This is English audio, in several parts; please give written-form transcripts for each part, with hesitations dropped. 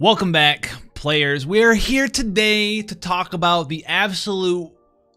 Welcome back, players. We are here today to talk about the absolute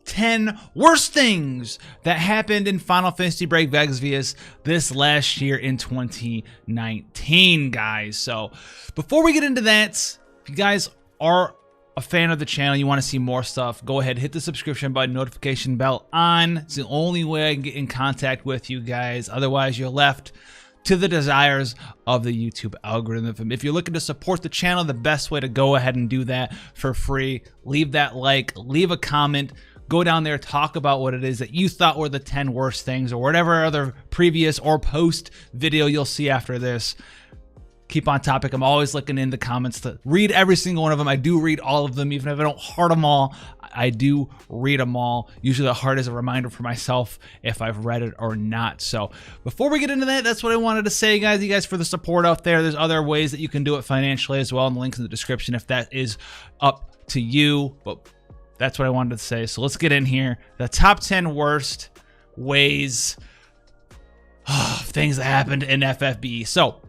10 worst things that happened in Final Fantasy Brave Exvius this last year in 2019, guys. So before we get into that, if you guys are a fan of the channel, you want to see more stuff, go ahead, hit the subscription button, notification bell on. It's the only way I can get in contact with you guys. Otherwise, you're left to the desires of the YouTube algorithm. If you're looking to support the channel, the best way to go ahead and do that for free, leave that like, leave a comment, go down there, talk about what it is that you thought were the 10 worst things or whatever other previous or post video you'll see after this. Keep on topic. I'm always looking in the comments to read every single one of them. I do read all of them, even if I don't heart them all. I do read them all. Usually the heart is a reminder for myself if I've read it or not. So before we get into that, that's what I wanted to say, guys. You guys for the support out there. There's other ways that you can do it financially as well, and the links in the description if that is up to you. But that's what I wanted to say. So let's get in here. The top 10 worst ways, things that happened in FFBE. So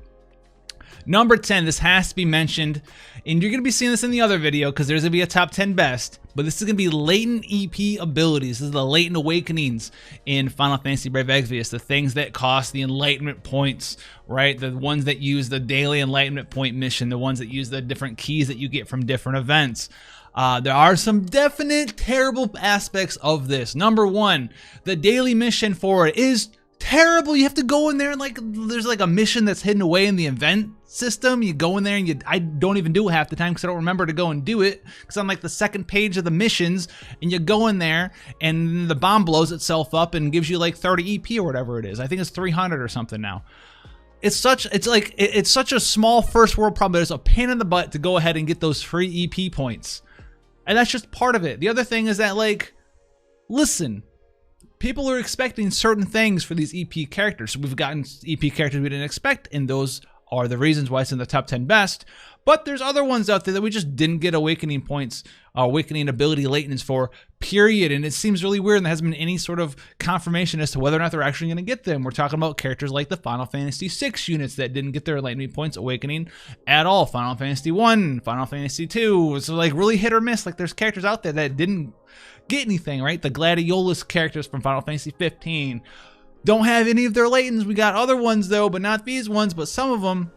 number 10, this has to be mentioned, and you're going to be seeing this in the other video because there's going to be a top 10 best, but this is going to be latent EP abilities. This is the latent awakenings in Final Fantasy Brave Exvius, the things that cost the enlightenment points, right? The ones that use the daily enlightenment point mission, the ones that use the different keys that you get from different events. There are some definite terrible aspects of this. Number one, the daily mission for it is terrible. You have to go in there and there's like a mission that's hidden away in the event system. You go in there and I don't even do it half the time because I don't remember to go and do it because I'm like the second page of the missions, and you go in there and the bomb blows itself up and gives you like 30 EP or whatever it is. I think it's 300 or something now. It's such a small first world problem. There's a pain in the butt to go ahead and get those free EP points. And that's just part of it. The other thing is that, like, listen, people are expecting certain things for these EP characters. We've gotten EP characters we didn't expect, and those are the reasons why it's in the top 10 best. But there's other ones out there that we just didn't get awakening points, awakening ability latents for, period. And it seems really weird, and there hasn't been any sort of confirmation as to whether or not they're actually going to get them. We're talking about characters like the Final Fantasy VI units that didn't get their enlightenment points awakening at all. Final Fantasy I, Final Fantasy II. So like really hit or miss. Like there's characters out there that didn't get anything, right? The Gladiolus characters from Final Fantasy 15 don't have any of their latents. We got other ones though, but not these ones, but some of them.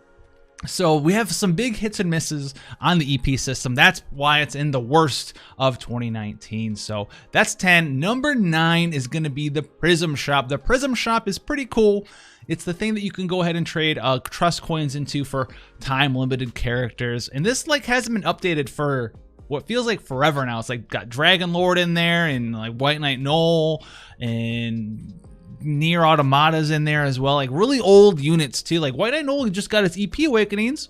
So we have some big hits and misses on the EP system. That's why it's in the worst of 2019. So that's 10. Number 9 is going to be the Prizm Shop. The Prizm Shop is pretty cool. It's the thing that you can go ahead and trade trust coins into for time limited characters. And this like hasn't been updated for what feels like forever now. It's like got Dragon Lord in there and like White Knight Knoll and Nier Automata's in there as well. Like really old units too. Like White Knight Knoll just got its EP awakenings.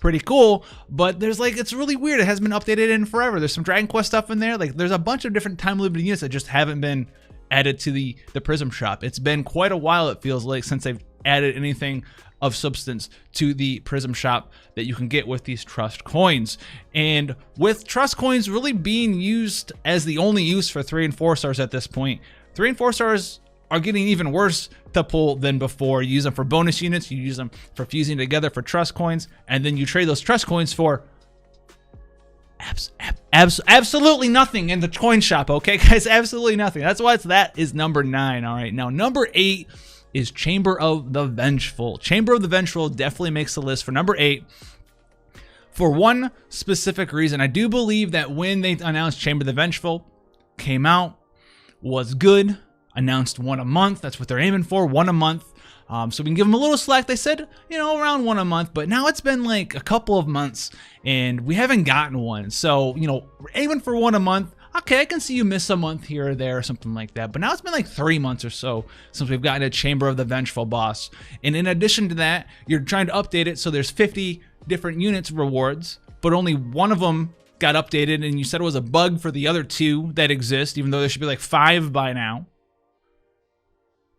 Pretty cool. But there's like, it's really weird. It hasn't been updated in forever. There's some Dragon Quest stuff in there. Like there's a bunch of different time limited units that just haven't been added to the Prizm Shop. It's been quite a while, it feels like, since they've added anything of substance to the Prizm Shop that you can get with these trust coins. And with trust coins really being used as the only use for 3 and 4 stars at this point, 3 and 4 stars are getting even worse to pull than before. You use them for bonus units, you use them for fusing together for trust coins, and then you trade those trust coins for absolutely nothing in the coin shop, okay guys? Absolutely nothing. That's why that is number 9. All right, now number 8 is Chamber of the Vengeful. Chamber of the Vengeful definitely makes the list for number 8 for one specific reason. I do believe that when they announced Chamber of the Vengeful came out, was good, announced one a month. That's what they're aiming for, one a month. So we can give them a little slack. They said, you know, around one a month, but now it's been like a couple of months and we haven't gotten one. So, you know, we're aiming for one a month. Okay, I can see you miss a month here or there or something like that. But now it's been like 3 months or so since we've gotten a Chamber of the Vengeful boss. And in addition to that, you're trying to update it so there's 50 different units rewards, but only one of them got updated, and you said it was a bug for the other 2 that exist, even though there should be like 5 by now.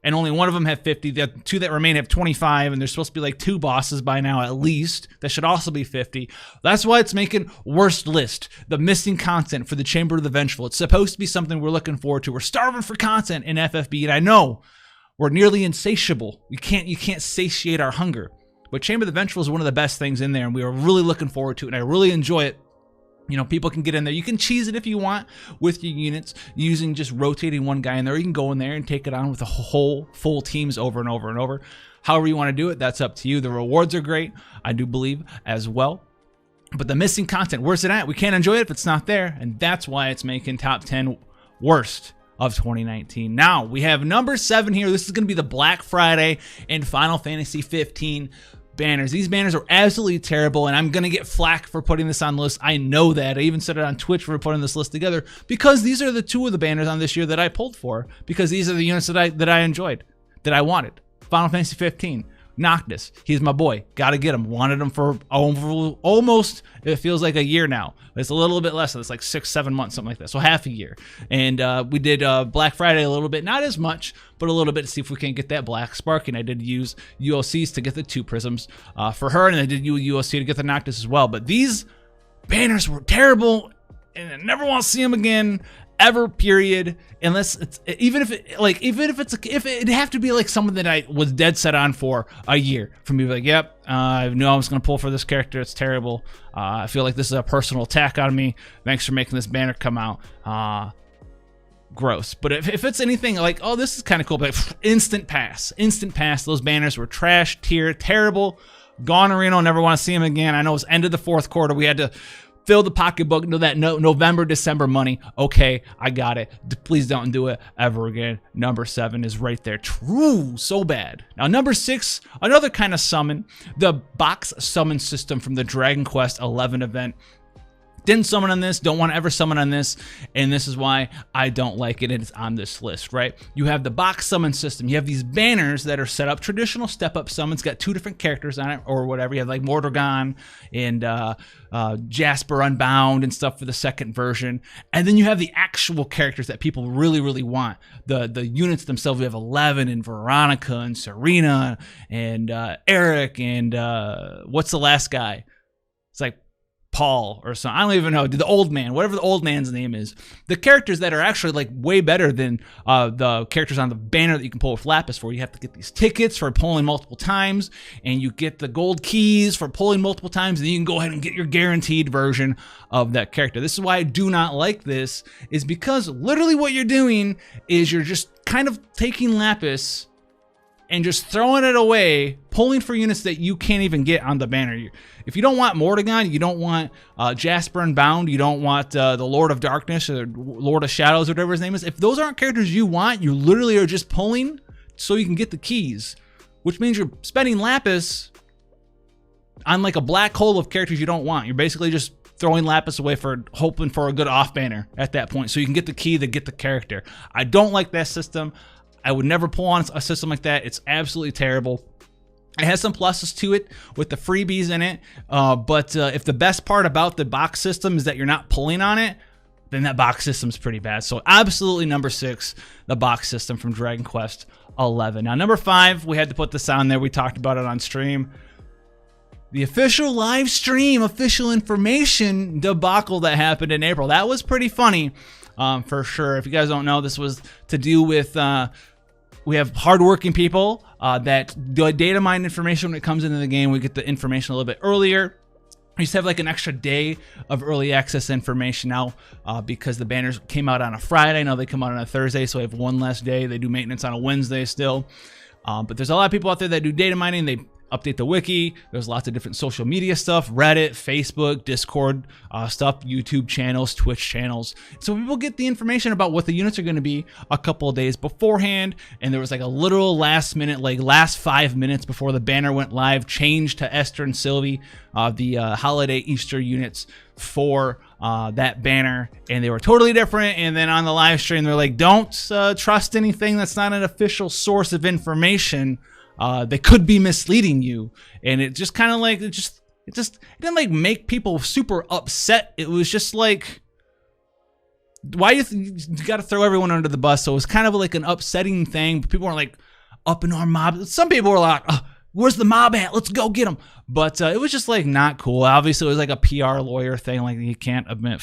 And only one of them have 50. The 2 that remain have 25, and there's supposed to be like 2 bosses by now at least. That should also be 50. That's why it's making worst list. The missing content for the Chamber of the Vengeful. It's supposed to be something we're looking forward to. We're starving for content in FFB, and I know we're nearly insatiable. You can't satiate our hunger. But Chamber of the Vengeful is one of the best things in there, and we were really looking forward to it, and I really enjoy it. You know, people can get in there. You can cheese it if you want with your units using just rotating one guy in there. You can go in there and take it on with the whole full teams over and over and over. However you want to do it, that's up to you. The rewards are great, I do believe, as well. But the missing content, where's it at? We can't enjoy it if it's not there, and that's why it's making top 10 worst of 2019. Now, we have number 7 here. This is going to be the Black Friday and Final Fantasy 15 banners. These banners are absolutely terrible, and I'm going to get flack for putting this on the list. I know that. I even said it on Twitch for putting this list together, because these are the 2 of the banners on this year that I pulled for, because these are the units that I enjoyed, that I wanted. Final Fantasy 15. Noctis, he's my boy. Gotta get him. Wanted him for almost, it feels like a year now. It's a little bit less. It's like 6-7 months, something like that. So half a year. And we did Black Friday a little bit, not as much, but a little bit to see if we can get that Black Spark. And I did use ULCs to get the 2 Prizms for her, and I did use ULC to get the Noctis as well. But these banners were terrible, and I never want to see them again. Ever, period. Unless it's, if it'd have to be like someone that I was dead set on for a year, for me to be like, yep, I knew I was gonna pull for this character. It's terrible. I feel like this is a personal attack on me. Thanks for making this banner come out. Gross. But if it's anything like, oh, this is kind of cool, but like, instant pass. Those banners were trash, terrible. Gone Reno, never want to see him again. I know it's end of the 4th quarter. We had to fill the pocketbook, know that November, December money. Okay, I got it. Please don't do it ever again. Number 7 is right there. True, so bad. Now, number 6, another kind of summon, the box summon system from the Dragon Quest 11 event. Didn't summon on this, don't want to ever summon on this, and this is why I don't like it, and it's on this list, right? You have the box summon system. You have these banners that are set up, traditional step-up summons, got 2 different characters on it, or whatever. You have like Mordragon and Jasper Unbound and stuff for the 2nd version. And then you have the actual characters that people really, really want. The units themselves, we have 11 and Veronica and Serena and Eric and what's the last guy? It's like Paul or something. I don't even know. The old man, whatever the old man's name is. The characters that are actually like way better than the characters on the banner that you can pull with Lapis for. You have to get these tickets for pulling multiple times, and you get the gold keys for pulling multiple times, and then you can go ahead and get your guaranteed version of that character. This is why I do not like this, is because literally what you're doing is you're just kind of taking Lapis and just throwing it away, pulling for units that you can't even get on the banner. If you don't want Mordragon, you don't want Jasper Unbound, you don't want the Lord of Darkness or Lord of Shadows or whatever his name is, if those aren't characters you want, you literally are just pulling so you can get the keys, which means you're spending Lapis on like a black hole of characters you don't want. You're basically just throwing Lapis away for hoping for a good off banner at that point so you can get the key to get the character. I don't like that system. I would never pull on a system like that. It's absolutely terrible. It has some pluses to it with the freebies in it, but if the best part about the box system is that you're not pulling on it, then that box system's pretty bad. So absolutely number 6, the box system from Dragon Quest 11. Now number 5, we had to put this on there. We talked about it on stream. The official live stream, official information debacle that happened in April. That was pretty funny, for sure. If you guys don't know, this was to do with we have hardworking people that do data mine information when it comes into the game. We get the information a little bit earlier. We used to have like an extra day of early access information now because the banners came out on a Friday. Now they come out on a Thursday, so we have one less day. They do maintenance on a Wednesday still. But there's a lot of people out there that do data mining. They update the wiki. There's lots of different social media stuff, Reddit, Facebook, Discord stuff, YouTube channels, Twitch channels. So people get the information about what the units are going to be a couple of days beforehand. And there was like a literal last minute, like last 5 minutes before the banner went live, changed to Esther and Sylvie, the holiday Easter units for that banner, and they were totally different. And then on the live stream, they're like, don't trust anything that's not an official source of information. They could be misleading you. And it just kind of like, it didn't like make people super upset. It was just like, why you got to throw everyone under the bus? So it was kind of like an upsetting thing. But people weren't like up in our mob. Some people were like, oh, where's the mob at? Let's go get them. But it was just like not cool. Obviously, it was like a PR lawyer thing. Like you can't admit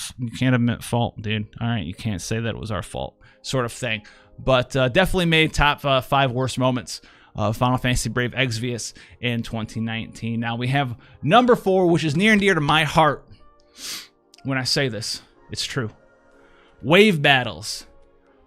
fault, dude. All right, you can't say that it was our fault, sort of thing. But definitely made top 5 worst moments Final Fantasy Brave Exvius in 2019. Now we have number 4, which is near and dear to my heart. When I say this, it's true. Wave battles.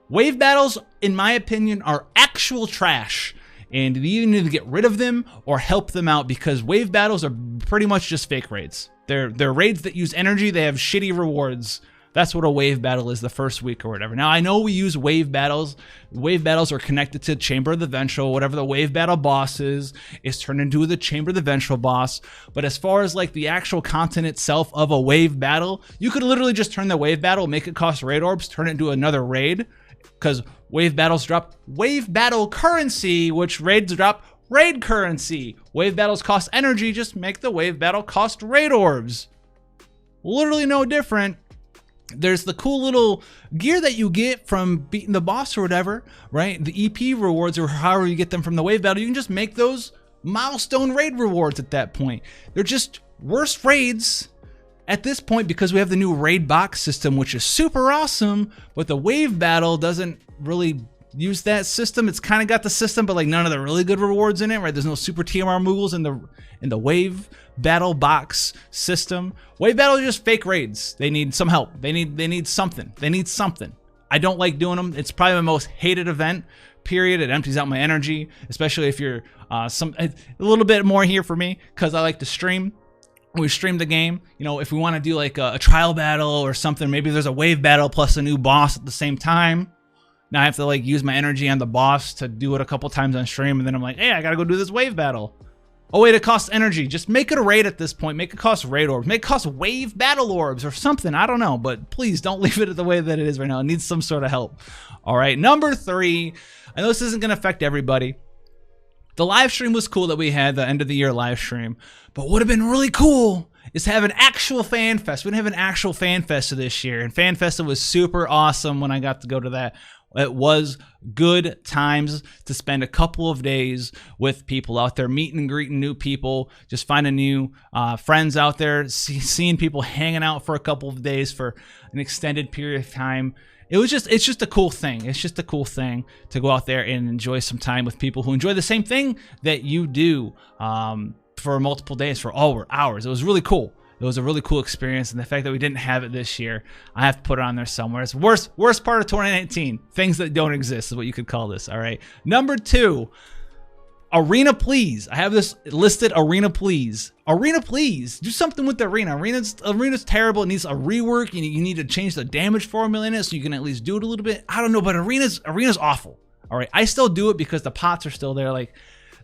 Wave battles, in my opinion, are actual trash. And you either need to get rid of them or help them out, because wave battles are pretty much just fake raids. They're raids that use energy. They have shitty rewards. That's what a wave battle is the first week or whatever. Now, I know we use wave battles. Wave battles are connected to Chamber of the Vengeful. Whatever the wave battle boss is turned into the Chamber of the Vengeful boss. But as far as like the actual content itself of a wave battle, you could literally just turn the wave battle, make it cost raid orbs, turn it into another raid. Because wave battles drop wave battle currency, which raids drop raid currency. Wave battles cost energy, just make the wave battle cost raid orbs. Literally no different. There's the cool little gear that you get from beating the boss or whatever, right? The EP rewards, or however you get them from the wave battle, you can just make those milestone raid rewards at that point. They're just worse raids at this point because we have the new raid box system, which is super awesome, but the wave battle doesn't really use that system. It's kind of got the system, but like none of the really good rewards in it, right? There's no super TMR moogles in the wave battle box system. Wave battle are just fake raids. They need some help. They need something. They need something. I don't like doing them. It's probably my most hated event, period. It empties out my energy, especially if you're a little bit more here for me, because I like to stream. We stream the game. You know, if we want to do like a trial battle or something, maybe there's a wave battle plus a new boss at the same time. Now I have to like use my energy on the boss to do it a couple times on stream, and then I'm like, hey, I gotta go do this wave battle. Oh wait, it costs energy. Just make it a raid at this point. Make it cost raid orbs. Make it cost wave battle orbs or something. I don't know, but please don't leave it the way that it is right now. It needs some sort of help. All right, number 3. I know this isn't gonna affect everybody. The live stream was cool that we had, the end of the year live stream, but what would have been really cool is to have an actual fan fest. We didn't have an actual fan fest this year, and fan fest was super awesome when I got to go to that. It was good times to spend a couple of days with people out there, meeting and greeting new people, just finding new friends out there, seeing people hanging out for a couple of days for an extended period of time. It's just a cool thing. It's just a cool thing to go out there and enjoy some time with people who enjoy the same thing that you do for multiple days, for hours. It was really cool. It was a really cool experience, and the fact that we didn't have it this year, I have to put it on there somewhere. It's worst part of 2019. Things that don't exist is what you could call this, all right? Number 2, Arena Please. I have this listed, Arena Please. Arena Please. Do something with the Arena. Arena's terrible. It needs a rework. You need to change the damage formula in it so you can at least do it a little bit. I don't know, but Arena's awful, all right? I still do it because the pots are still there, like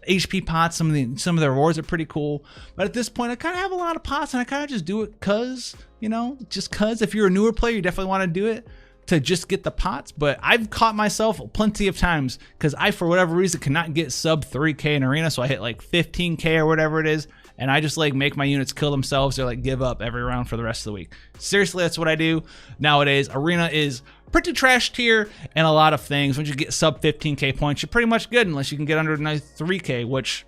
HP pots, some of the rewards are pretty cool, but at this point I kind of have a lot of pots, and I kind of just do it cause, you know, just cause. If you're a newer player, you definitely want to do it to just get the pots, but I've caught myself plenty of times because I, for whatever reason, cannot get sub 3k in Arena, so I hit like 15k or whatever it is, and I just like make my units kill themselves or like give up every round for the rest of the week. Seriously, that's what I do nowadays. Arena is pretty trash tier and a lot of things. Once you get sub 15k points, you're pretty much good unless you can get under 3k, which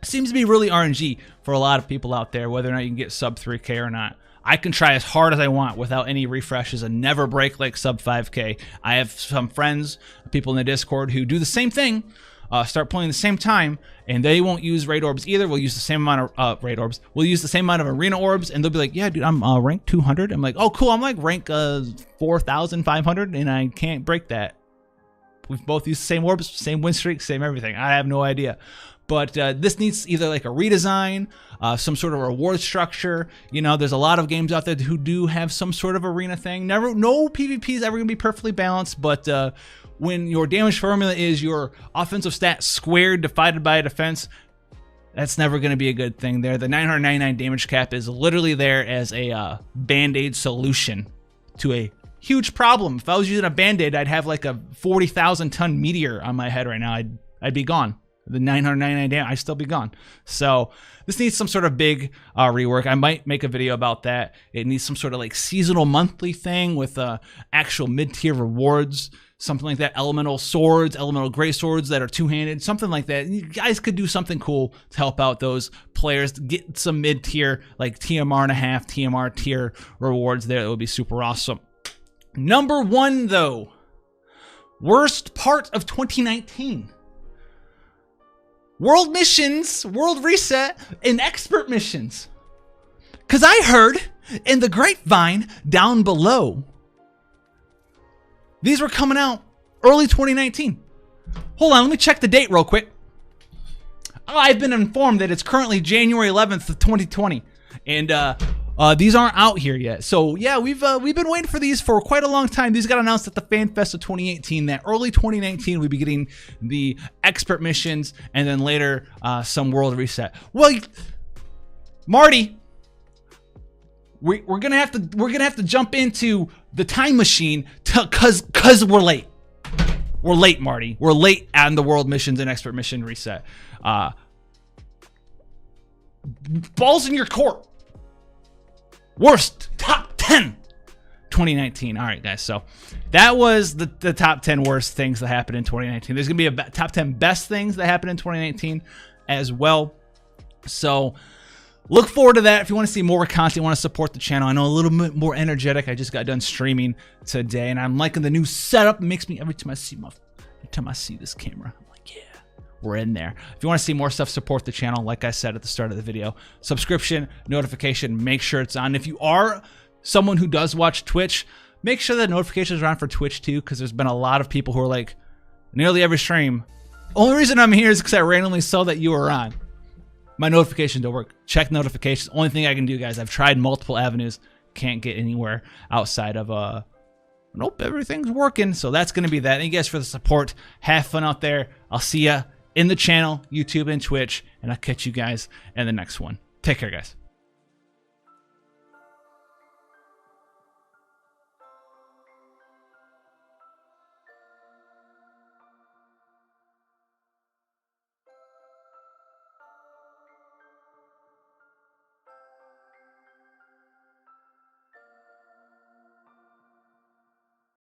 seems to be really RNG for a lot of people out there, whether or not you can get sub 3k or not. I can try as hard as I want without any refreshes and never break like sub 5k. I have some friends, people in the Discord, who do the same thing, start playing at the same time, and they won't use raid orbs either. We'll use the same amount of raid orbs. We'll use the same amount of arena orbs, and they'll be like, yeah, dude, I'm rank 200. I'm like, oh, cool. I'm like rank 4,500, and I can't break that. We've both used the same orbs, same win streak, same everything. I have no idea. But this needs either like a redesign, some sort of reward structure. You know, there's a lot of games out there who do have some sort of arena thing. No PvP is ever going to be perfectly balanced, but when your damage formula is your offensive stat squared divided by a defense, that's never going to be a good thing there. The 999 damage cap is literally there as a band-aid solution to a huge problem. If I was using a band-aid, I'd have like a 40,000 ton meteor on my head right now. I'd be gone. The 999 damage, I'd still be gone. So this needs some sort of big rework. I might make a video about that. It needs some sort of like seasonal monthly thing with actual mid-tier rewards, something like that. Elemental swords, elemental gray swords that are two-handed, something like that. You guys could do something cool to help out those players, get some mid-tier, like TMR and a half, TMR tier rewards there. That would be super awesome. Number 1, though, worst part of 2019. world missions, world reset, and expert missions. Because I heard in the grapevine down below, these were coming out early 2019. Hold on, let me check the date real quick. I've been informed that it's currently January 11th of 2020, and these aren't out here yet. So yeah, we've been waiting for these for quite a long time. These got announced at the FanFest of 2018. That early 2019 we'll be getting the expert missions, and then later some world reset. Well, Marty, we're gonna have to jump into the time machine cause we're late. We're late, Marty. We're late on the world missions and expert mission reset. Balls in your court. Worst top 10 2019. All right, guys. So that was the top 10 worst things that happened in 2019. There's going to be a top 10 best things that happened in 2019 as well. So look forward to that. If you want to see more content, want to support the channel, I know a little bit more energetic. I just got done streaming today, and I'm liking the new setup. It makes me every time I see this camera, I'm like, yeah, we're in there. If you want to see more stuff, support the channel. Like I said at the start of the video, subscription, notification, make sure it's on. If you are someone who does watch Twitch, make sure that notifications are on for Twitch too, because there's been a lot of people who are like, nearly every stream, only reason I'm here is because I randomly saw that you were on. My notifications don't work. Check notifications. Only thing I can do, guys. I've tried multiple avenues. Can't get anywhere outside of nope, everything's working. So that's going to be that. Thank you guys for the support. Have fun out there. I'll see ya in the channel, YouTube and Twitch, and I'll catch you guys in the next one. Take care, guys.